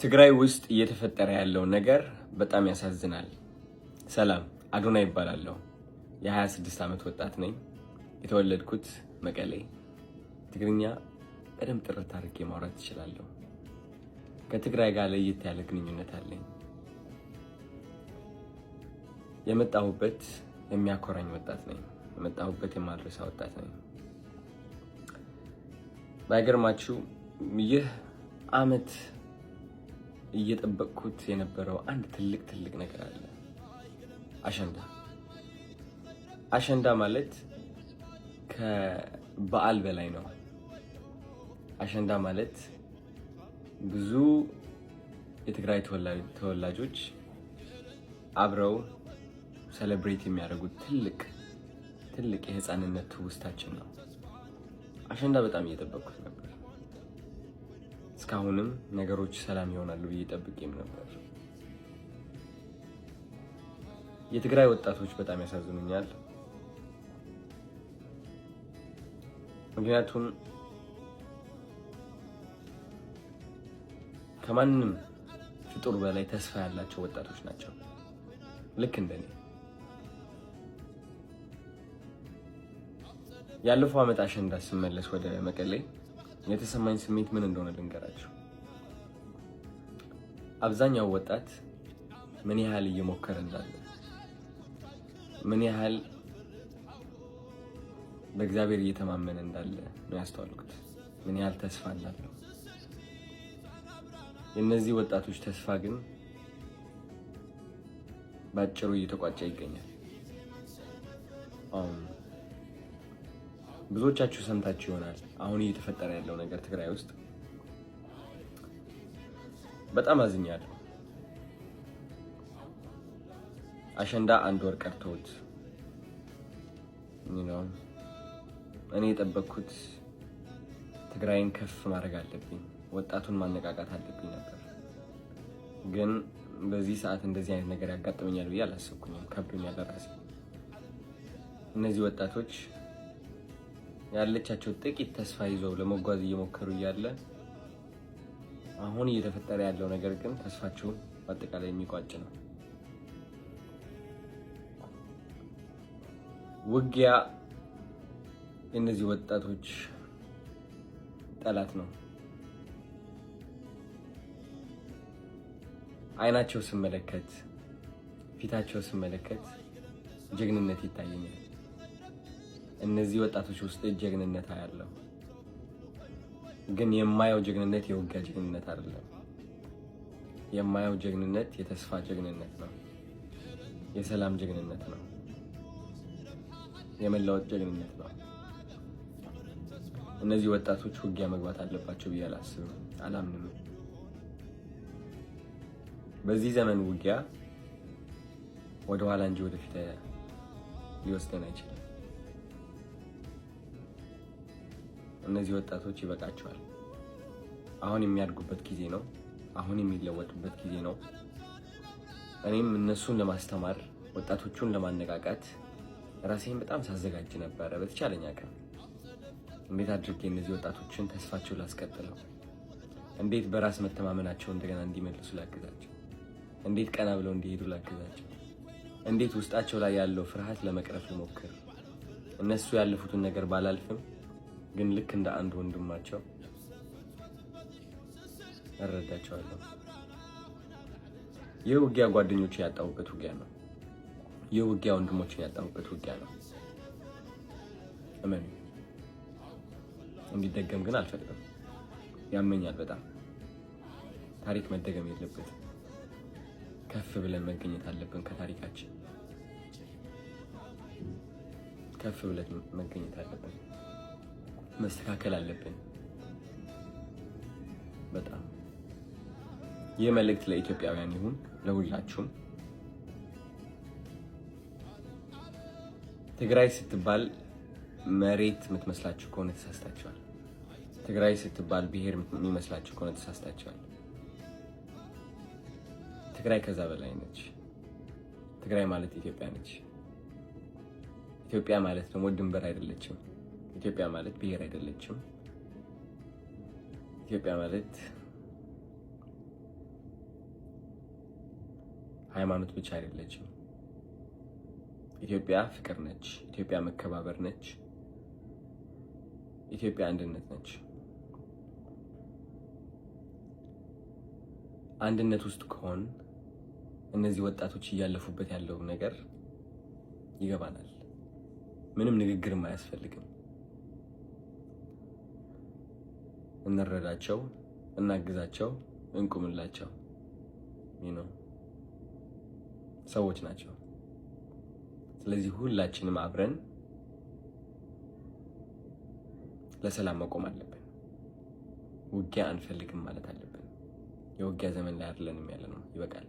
ትግራይ ውስጥ እየተፈጠረ ያለው ነገር በጣም ያሳዝናል። ሰላም፣ አዶናይ ይባላለሁ። የ26 ዓመት ወጣት ነኝ። የተወለድኩት መቀሌ። ትግርኛ በደንብ ጥርት አድርጌ ማውራት እችላለሁ። ከትግራይ ጋር ለየት ያለ ግንኙነት አለኝ። የመጣሁበት የሚያኮራኝ ወጣት ነኝ። የመጣሁበት የማድረሳ ወጣት ነኝ። ባይገርማችሁ ይህ ዓመት እየጠበቅኩት የነበረው አንድ ትልቅ ነገር አለ። አሸንዳ ማለት ከበዓል በላይ ነው። አሸንዳ ማለት ብዙ የትግራይ ተወላጆች አብረው ሴሌብሬት የሚያደርጉት ትልቅ የህፃንነት ትውስታችን ነው። አሸንዳ በጣም እየጠበቅኩት ነበር። እስካሁንም ነገሮች ሰላም ይሆናሉ ብዬ ጠብቄም ነበር። የትግራይ ወጣቶች በጣም ያሳዝኑኛል። ምክንያቱም ከማንም ፍጡር በላይ ተስፋ ያላቸው ወጣቶች ናቸው። ልክ እንደኔ። ያለፈው ዓመት አሸንዳ ስመለስ ወደ መቀሌ የተሰማኝ ስሜት ምን እንደሆነ ልንገራችሁ። አብዛኛው ወጣት ምን ያህል እየሞከረ እንዳለ፣ ምን ያህል በእግዚአብሔር እየተማመነ እንዳለ ነው ያስተዋልኩት። ምን ያህል ተስፋ እንዳለው። የእነዚህ ወጣቶች ተስፋ ግን ባጭሩ እየተቋጨ ይገኛል። ብዙዎቻችሁ ሰምታችሁ ይሆናል አሁን እየተፈጠረ ያለው ነገር ትግራይ ውስጥ። በጣም አዝኛለሁ። አሸንዳ አንድ ወር ቀርቶት እኔ የጠበቅኩት ትግራይን ከፍ ማድረግ አለብኝ፣ ወጣቱን ማነቃቃት አለብኝ ነበር። ግን በዚህ ሰዓት እንደዚህ አይነት ነገር ያጋጥመኛል ብዬ አላሰብኩኝም። ከብዶኛል ለራሴ። እነዚህ ወጣቶች ያለቻቸው ጥቂት ተስፋ ይዘው ለመጓዝ እየሞከሩ እያለ አሁን እየተፈጠረ ያለው ነገር ግን ተስፋቸውን በአጠቃላይ የሚቋጭ ነው። ውጊያ የእነዚህ ወጣቶች ጠላት ነው። አይናቸው ስመለከት፣ ፊታቸው ስመለከት ጀግንነት ይታየኛል። እነዚህ ወጣቶች ውስጥ ጀግንነት አያለው። ግን የማየው ጀግንነት የውጊያ ጀግንነት አይደለም። የማየው ጀግንነት የተስፋ ጀግንነት ነው። የሰላም ጀግንነት ነው። የመለወጥ ጀግንነት ነው። እነዚህ ወጣቶች ውጊያ መግባት አለባቸው ብዬ አላስብም፣ አላምንም። በዚህ ዘመን ውጊያ ወደ ኋላ እንጂ ወደፊት ሊወስደን አይችልም። እነዚህ ወጣቶች ይበቃቸዋል። አሁን የሚያድጉበት ጊዜ ነው። አሁን የሚለወጡበት ጊዜ ነው። እኔም እነሱን ለማስተማር፣ ወጣቶቹን ለማነቃቃት ራሴን በጣም ሳዘጋጅ ነበረ። በተቻለኝ አቅም እንዴት አድርጌ እነዚህ ወጣቶችን ተስፋቸው ላስቀጥለው፣ እንዴት በራስ መተማመናቸው እንደገና እንዲመልሱ ላግዛቸው፣ እንዴት ቀና ብለው እንዲሄዱ ላግዛቸው፣ እንዴት ውስጣቸው ላይ ያለው ፍርሃት ለመቅረፍ ልሞክር። እነሱ ያለፉትን ነገር ባላልፍም ግን ልክ እንደ አንድ ወንድማቸው እረዳቸዋለሁ። ይህ ውጊያ ጓደኞች ያጣሁበት ውጊያ ነው። ይህ ውጊያ ወንድሞችን ያጣሁበት ውጊያ ነው። እመኑ። እንዲደገም ግን አልፈቅድም። ያመኛል በጣም። ታሪክ መደገም የለበትም። ከፍ ብለን መገኘት አለብን። ከታሪካችን ከፍ ብለን መገኘት አለብን። መስተካከል አለብን። በጣም ይህ መልእክት ለኢትዮጵያውያን ይሁን፣ ለሁላችሁም። ትግራይ ስትባል መሬት የምትመስላችሁ ከሆነ ተሳስታችኋል። ትግራይ ስትባል ብሔር የሚመስላችሁ ከሆነ ተሳስታችኋል። ትግራይ ከዛ በላይ ነች። ትግራይ ማለት ኢትዮጵያ ነች። ኢትዮጵያ ማለት ደግሞ ድንበር አይደለችም። ኢትዮጵያ ማለት ብሔር አይደለችም። ኢትዮጵያ ማለት ሃይማኖት ብቻ አይደለችም። ኢትዮጵያ ፍቅር ነች። ኢትዮጵያ መከባበር ነች። ኢትዮጵያ አንድነት ነች። አንድነት ውስጥ ከሆን እነዚህ ወጣቶች እያለፉበት ያለው ነገር ይገባናል። ምንም ንግግርም አያስፈልግም። እንረዳቸው፣ እናግዛቸው፣ እንቁምላቸው። ሰዎች ናቸው። ስለዚህ ሁላችንም አብረን ለሰላም መቆም አለብን። ውጊያ አንፈልግም ማለት አለብን። የውጊያ ዘመን ላይ አይደለንም ያለነው። ይበቃል።